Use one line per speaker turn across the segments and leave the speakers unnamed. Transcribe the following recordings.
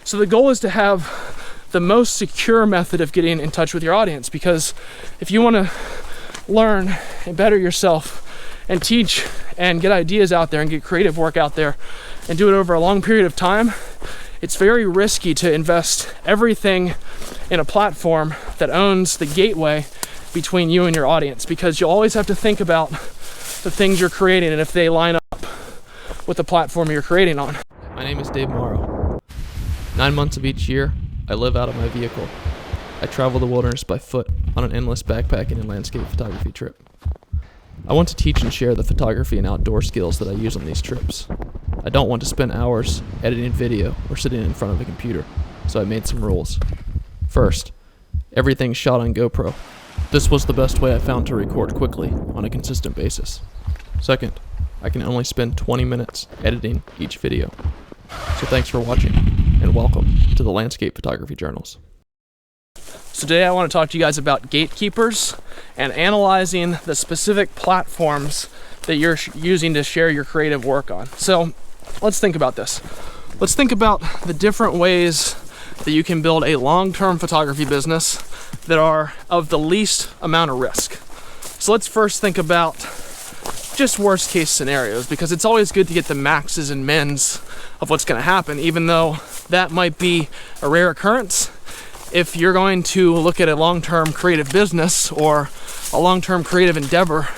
So the goal is to have the most secure method of getting in touch with your audience, because if you want to learn and better yourself and teach and get ideas out there and get creative work out there and do it over a long period of time, it's very risky to invest everything in a platform that owns the gateway between you and your audience, because you'll always have to think about the things you're creating and if they line up with the platform you're creating on.
My name is Dave Morrow. 9 months of each year, I live out of my vehicle. I travel the wilderness by foot on an endless backpacking and landscape photography trip. I want to teach and share the photography and outdoor skills that I use on these trips. I don't want to spend hours editing video or sitting in front of a computer, so I made some rules. First, everything's shot on GoPro. This was the best way I found to record quickly on a consistent basis. Second, I can only spend 20 minutes editing each video. So thanks for watching, and welcome to the Landscape Photography Journals.
So today I want to talk to you guys about gatekeepers and analyzing the specific platforms that you're using to share your creative work on. So let's think about this. Let's think about the different ways that you can build a long-term photography business that are of the least amount of risk. So let's first think about just worst case scenarios, because it's always good to get the maxes and mins of what's going to happen, even though that might be a rare occurrence. If you're going to look at a long-term creative business or a long-term creative endeavor,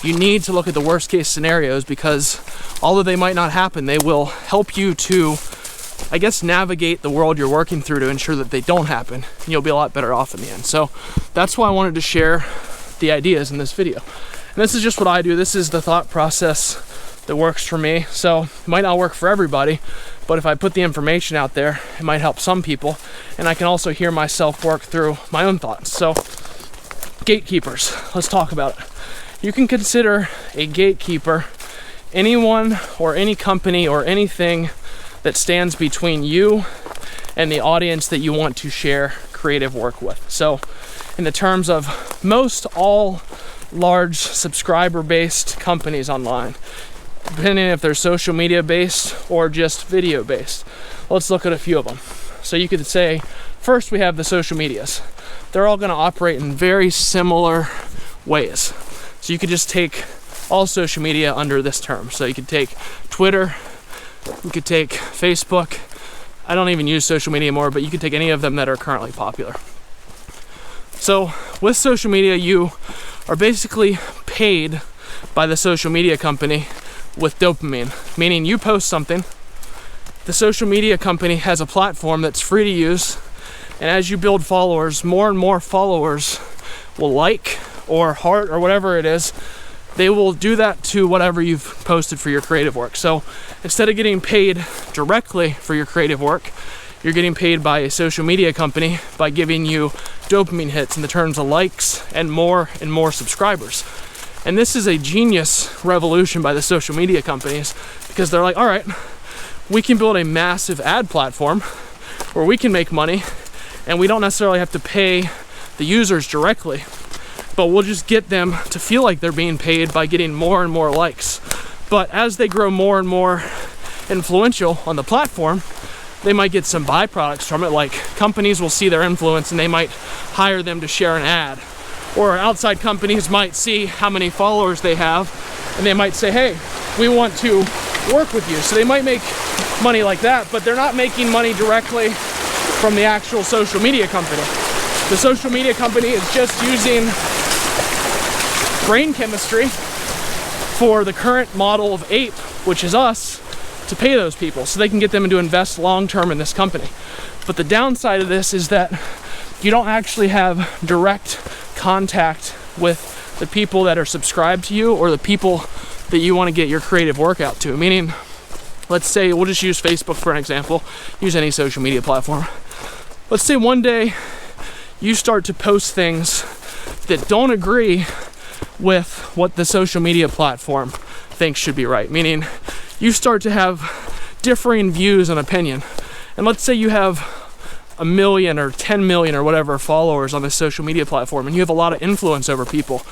you need to look at the worst case scenarios, because although they might not happen, they will help you to, I guess, navigate the world you're working through to ensure that they don't happen, and you'll be a lot better off in the end. So that's why I wanted to share the ideas in this video. And this is just what I do. This is the thought process that works for me. So it might not work for everybody, but if I put the information out there, it might help some people, and I can also hear myself work through my own thoughts. So gatekeepers, let's talk about it. You can consider a gatekeeper anyone or any company or anything that stands between you and the audience that you want to share creative work with. So in the terms of most all large subscriber-based companies online, depending if they're social media based or just video based. Let's look at a few of them. So you could say, first we have the social medias. They're all going to operate in very similar ways. So you could just take all social media under this term. So you could take Twitter, you could take Facebook. I don't even use social media anymore, but you could take any of them that are currently popular. So with social media, you are basically paid by the social media company with dopamine, meaning you post something, the social media company has a platform that's free to use, and as you build followers, more and more followers will like or heart or whatever it is. They will do that to whatever you've posted for your creative work. So instead of getting paid directly for your creative work, you're getting paid by a social media company by giving you dopamine hits in the terms of likes and more subscribers. And this is a genius revolution by the social media companies, because they're like, all right, we can build a massive ad platform where we can make money, and we don't necessarily have to pay the users directly, but we'll just get them to feel like they're being paid by getting more and more likes. But as they grow more and more influential on the platform, they might get some byproducts from it, like companies will see their influence and they might hire them to share an ad. Or outside companies might see how many followers they have, and they might say, hey, we want to work with you. So they might make money like that, but they're not making money directly from the actual social media company. The social media company is just using brain chemistry for the current model of ape, which is us, to pay those people so they can get them to invest long-term in this company. But the downside of this is that you don't actually have direct contact with the people that are subscribed to you or the people that you want to get your creative work out to. Meaning, let's say, we'll just use Facebook for an example, use any social media platform. Let's say one day you start to post things that don't agree with what the social media platform thinks should be right. Meaning, you start to have differing views and opinion. And let's say you have 1 million or 10 million or whatever followers on this social media platform, and you have a lot of influence over people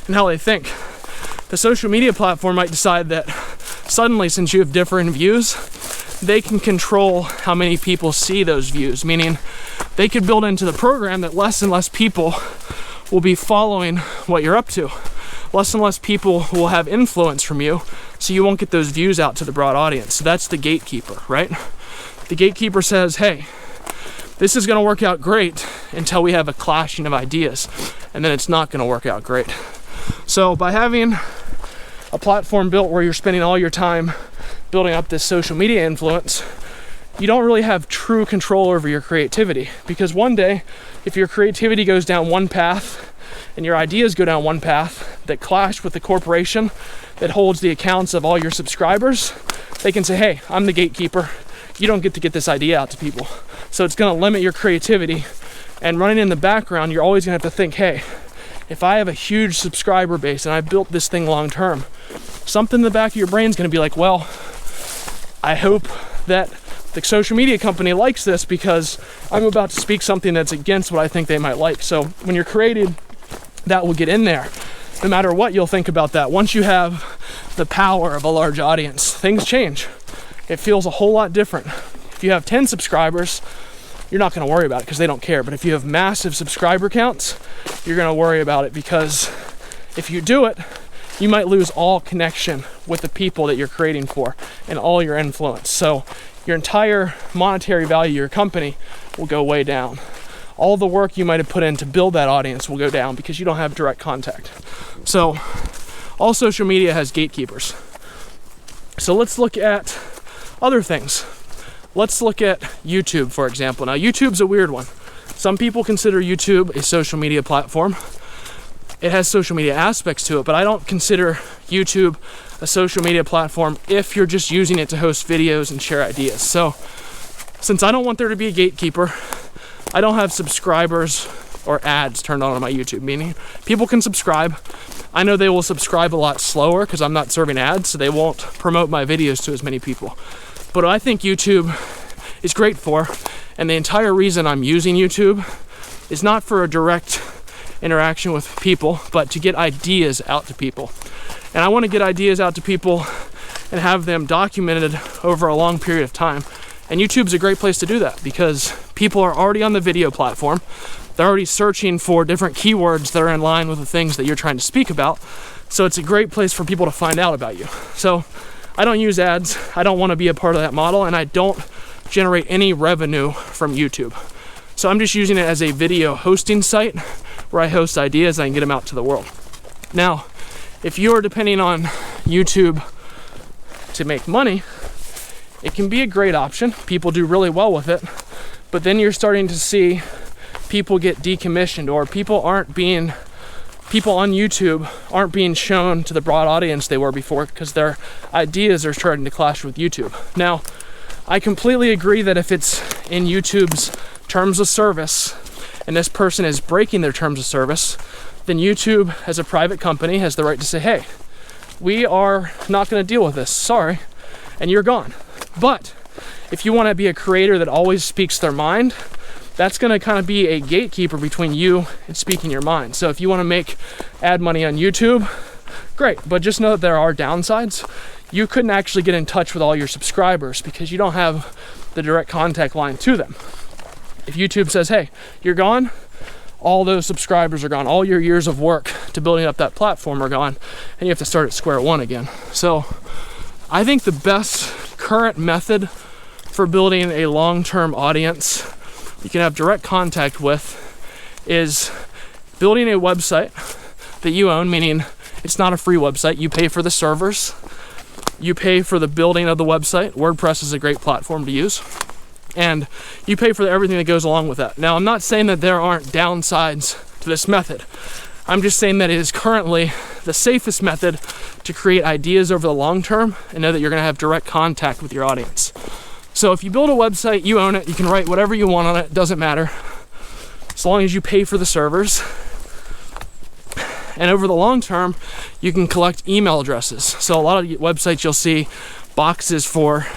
and how they think. The social media platform might decide that suddenly, since you have differing views, they can control how many people see those views, meaning they could build into the program that less and less people will be following what you're up to. Less and less people will have influence from you, so you won't get those views out to the broad audience. So that's the gatekeeper, right? The gatekeeper says, hey, this is gonna work out great until we have a clashing of ideas, and then it's not gonna work out great. So by having a platform built where you're spending all your time building up this social media influence, you don't really have true control over your creativity, because one day, if your creativity goes down one path and your ideas go down one path that clash with the corporation that holds the accounts of all your subscribers, they can say, hey, I'm the gatekeeper. You don't get to get this idea out to people. So it's gonna limit your creativity. And running in the background, you're always gonna have to think, hey, if I have a huge subscriber base and I built this thing long term, something in the back of your brain is gonna be like, well, I hope that the social media company likes this because I'm about to speak something that's against what I think they might like. So when you're created, that will get in there. No matter what you'll think about that. Once you have the power of a large audience, things change. It feels a whole lot different. If you have 10 subscribers, you're not gonna worry about it because they don't care. But if you have massive subscriber counts, you're gonna worry about it, because if you do it, you might lose all connection with the people that you're creating for and all your influence. So your entire monetary value of your company will go way down. All the work you might have put in to build that audience will go down because you don't have direct contact. So all social media has gatekeepers. So let's look at other things. Let's look at YouTube, for example. Now, YouTube's a weird one. Some people consider YouTube a social media platform. It has social media aspects to it, but I don't consider YouTube a social media platform if you're just using it to host videos and share ideas. So since I don't want there to be a gatekeeper, I don't have subscribers or ads turned on my YouTube, meaning people can subscribe. I know they will subscribe a lot slower because I'm not serving ads, so they won't promote my videos to as many people. But I think YouTube is great for, and the entire reason I'm using YouTube is not for a direct interaction with people, but to get ideas out to people. And I want to get ideas out to people and have them documented over a long period of time. And YouTube's a great place to do that because people are already on the video platform. They're already searching for different keywords that are in line with the things that you're trying to speak about. So it's a great place for people to find out about you. So I don't use ads. I don't want to be a part of that model, and I don't generate any revenue from YouTube. So I'm just using it as a video hosting site where I host ideas and I can get them out to the world. Now, if you're depending on YouTube to make money, it can be a great option. People do really well with it, but then you're starting to see people get decommissioned, or people on YouTube aren't being shown to the broad audience they were before because their ideas are starting to clash with YouTube. Now, I completely agree that if it's in YouTube's terms of service and this person is breaking their terms of service, then YouTube, as a private company, has the right to say, hey, we are not going to deal with this, sorry, and you're gone. But if you want to be a creator that always speaks their mind, that's going to kind of be a gatekeeper between you and speaking your mind. So if you want to make ad money on YouTube, great, but just know that there are downsides. You couldn't actually get in touch with all your subscribers because you don't have the direct contact line to them. If YouTube says, hey, you're gone, all those subscribers are gone. All your years of work to building up that platform are gone, and you have to start at square one again. So I think the best current method for building a long-term audience you can have direct contact with is building a website that you own, meaning it's not a free website. You pay for the servers, you pay for the building of the website. WordPress is a great platform to use, and you pay for everything that goes along with that. Now, I'm not saying that there aren't downsides to this method. I'm just saying that it is currently the safest method to create ideas over the long term and know that you're going to have direct contact with your audience. So if you build a website, you own it, you can write whatever you want on it, doesn't matter, as long as you pay for the servers. And over the long term, you can collect email addresses. So a lot of websites you'll see boxes for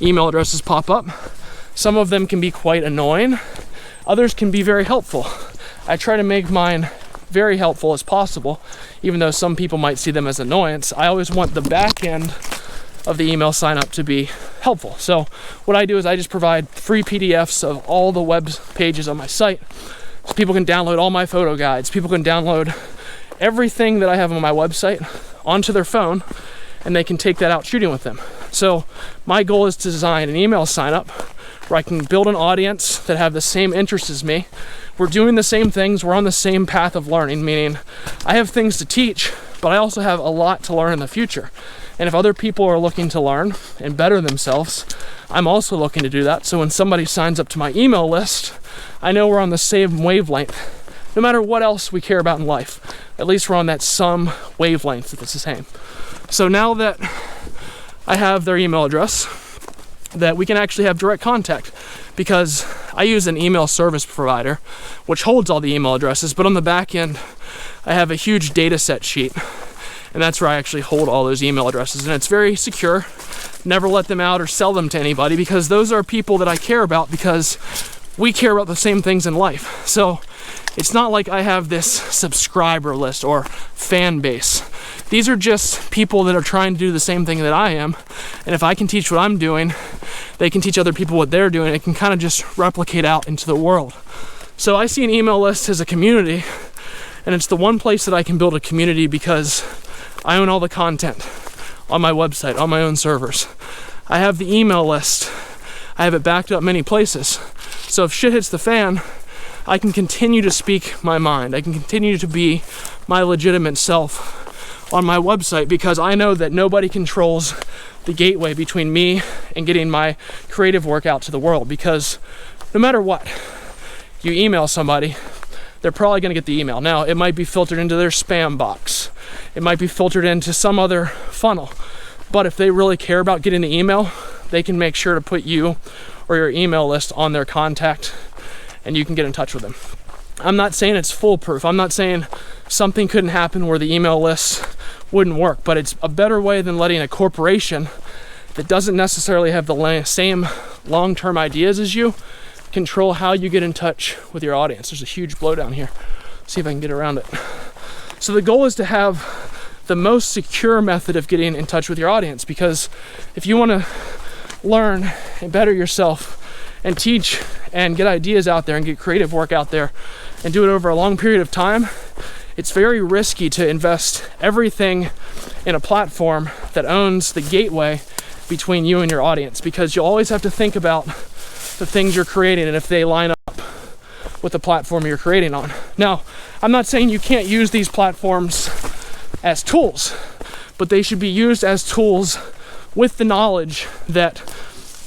email addresses pop up. Some of them can be quite annoying. Others can be very helpful. I try to make mine very helpful as possible, even though some people might see them as annoyance. I always want the back end of the email sign up to be helpful. So what I do is I just provide free PDFs of all the web pages on my site, so people can download all my photo guides. People can download everything that I have on my website onto their phone, and they can take that out shooting with them. So my goal is to design an email sign up where I can build an audience that have the same interests as me. We're doing the same things, we're on the same path of learning, meaning I have things to teach, but I also have a lot to learn in the future. And if other people are looking to learn and better themselves, I'm also looking to do that. So when somebody signs up to my email list, I know we're on the same wavelength. No matter what else we care about in life, at least we're on that some wavelength that's the same. So now that I have their email address, that we can actually have direct contact, because I use an email service provider which holds all the email addresses, but on the back end I have a huge data set sheet, and that's where I actually hold all those email addresses, and it's very secure. Never let them out or sell them to anybody, because those are people that I care about, because we care about the same things in life. So it's not like I have this subscriber list or fan base. These are just people that are trying to do the same thing that I am, and if I can teach what I'm doing, they can teach other people what they're doing. It can kind of just replicate out into the world. So I see an email list as a community, and it's the one place that I can build a community, because I own all the content on my website, on my own servers. I have the email list. I have it backed up many places. So if shit hits the fan, I can continue to speak my mind. I can continue to be my legitimate self on my website, because I know that nobody controls the gateway between me and getting my creative work out to the world. Because no matter what, you email somebody, they're probably going to get the email. Now, it might be filtered into their spam box. It might be filtered into some other funnel. But if they really care about getting the email, they can make sure to put you or your email list on their contact, and you can get in touch with them. I'm not saying it's foolproof. I'm not saying something couldn't happen where the email list wouldn't work, but it's a better way than letting a corporation that doesn't necessarily have the same long-term ideas as you control how you get in touch with your audience. There's a huge blowdown here. See if I can get around it. So the goal is to have the most secure method of getting in touch with your audience, because if you want to learn and better yourself and teach and get ideas out there and get creative work out there and do it over a long period of time, it's very risky to invest everything in a platform that owns the gateway between you and your audience, because you always have to think about the things you're creating and if they line up with the platform you're creating on. Now, I'm not saying you can't use these platforms as tools, but they should be used as tools with the knowledge that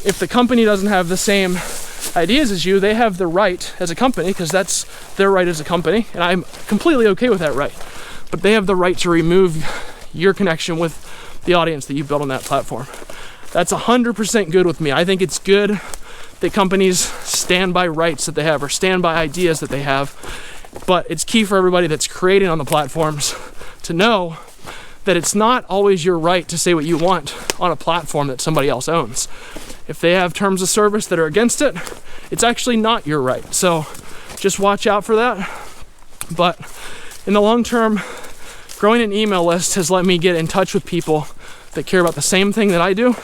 if the company doesn't have the same ideas as you, they have the right as a company, because that's their right as a company, and I'm completely okay with that right, but they have the right to remove your connection with the audience that you built on that platform. That's 100% good with me. I think it's good that companies stand by rights that they have or stand by ideas that they have, but it's key for everybody that's creating on the platforms to know that it's not always your right to say what you want on a platform that somebody else owns. If they have terms of service that are against it, it's actually not your right. So just watch out for that. But in the long term, growing an email list has let me get in touch with people that care about the same thing that I do.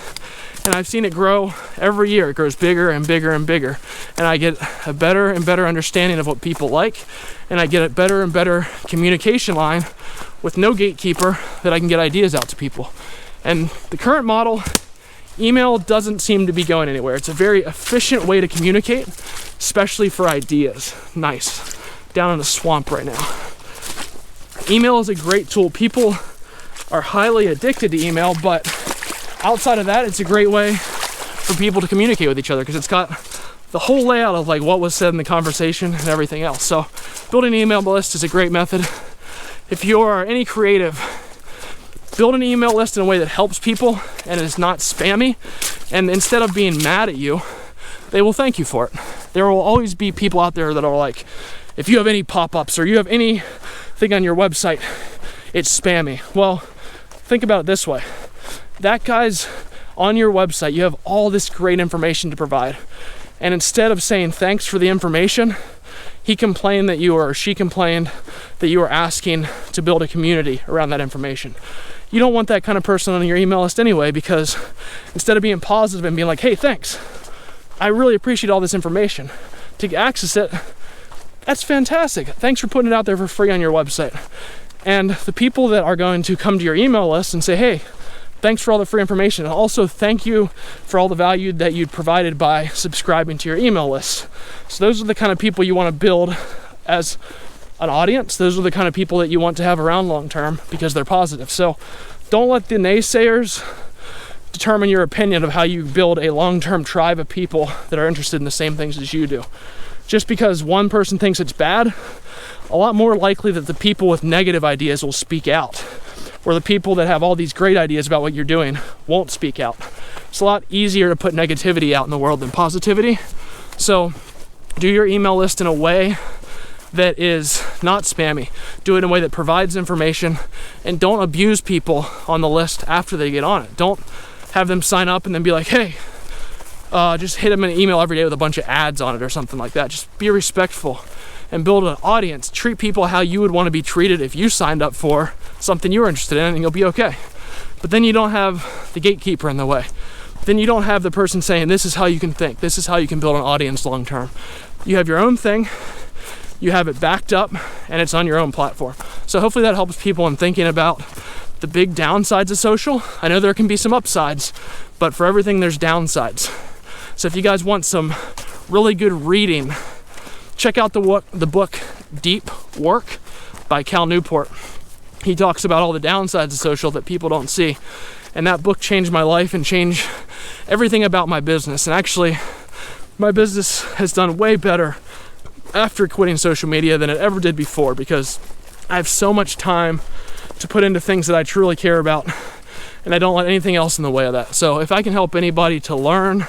And I've seen it grow every year. It grows bigger and bigger and bigger. And I get a better and better understanding of what people like. And I get a better and better communication line with no gatekeeper that I can get ideas out to people. And the current model, email doesn't seem to be going anywhere. It's a very efficient way to communicate, especially for ideas. Nice. Down in the swamp right now. Email is a great tool. People are highly addicted to email, but outside of that, it's a great way for people to communicate with each other, because it's got the whole layout of like what was said in the conversation and everything else. So building an email list is a great method. If you are any creative, build an email list in a way that helps people and is not spammy, and instead of being mad at you, they will thank you for it. There will always be people out there that are like, if you have any pop-ups or you have anything on your website, it's spammy. Well, think about it this way. That guy's on your website, you have all this great information to provide, and instead of saying thanks for the information, he complained that you, or she complained that you were asking to build a community around that information. you don't want that kind of person on your email list anyway, because instead of being positive and being like, hey, thanks, I really appreciate all this information, to access it, that's fantastic. Thanks for putting it out there for free on your website. And the people that are going to come to your email list and say, hey, thanks for all the free information, and also thank you for all the value that you'd provided by subscribing to your email list. So those are the kind of people you want to build as an audience. Those are the kind of people that you want to have around long term because they're positive. So don't let the naysayers determine your opinion of how you build a long-term tribe of people that are interested in the same things as you do. Just because one person thinks it's bad, a lot more likely that the people with negative ideas will speak out, or the people that have all these great ideas about what you're doing won't speak out. It's a lot easier to put negativity out in the world than positivity. So do your email list in a way that is not spammy. Do it in a way that provides information, and don't abuse people on the list after they get on it. Don't have them sign up and then be like, hey, just hit them an email every day with a bunch of ads on it or something like that. Just be respectful and build an audience. Treat people how you would want to be treated if you signed up for something you were interested in, and you'll be okay. But then you don't have the gatekeeper in the way. Then you don't have the person saying, this is how you can think, this is how you can build an audience long term. You have your own thing, you have it backed up, and it's on your own platform. So hopefully that helps people in thinking about the big downsides of social. I know there can be some upsides, but for everything there's downsides. So if you guys want some really good reading, check out the book Deep Work by Cal Newport. He talks about all the downsides of social that people don't see. And that book changed my life and changed everything about my business. And actually, my business has done way better after quitting social media than it ever did before, because I have so much time to put into things that I truly care about, and I don't let anything else in the way of that. So if I can help anybody to learn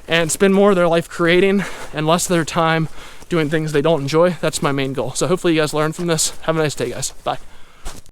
and spend more of their life creating and less of their time doing things they don't enjoy, that's my main goal. So hopefully you guys learn from this. Have a nice day, guys. Bye.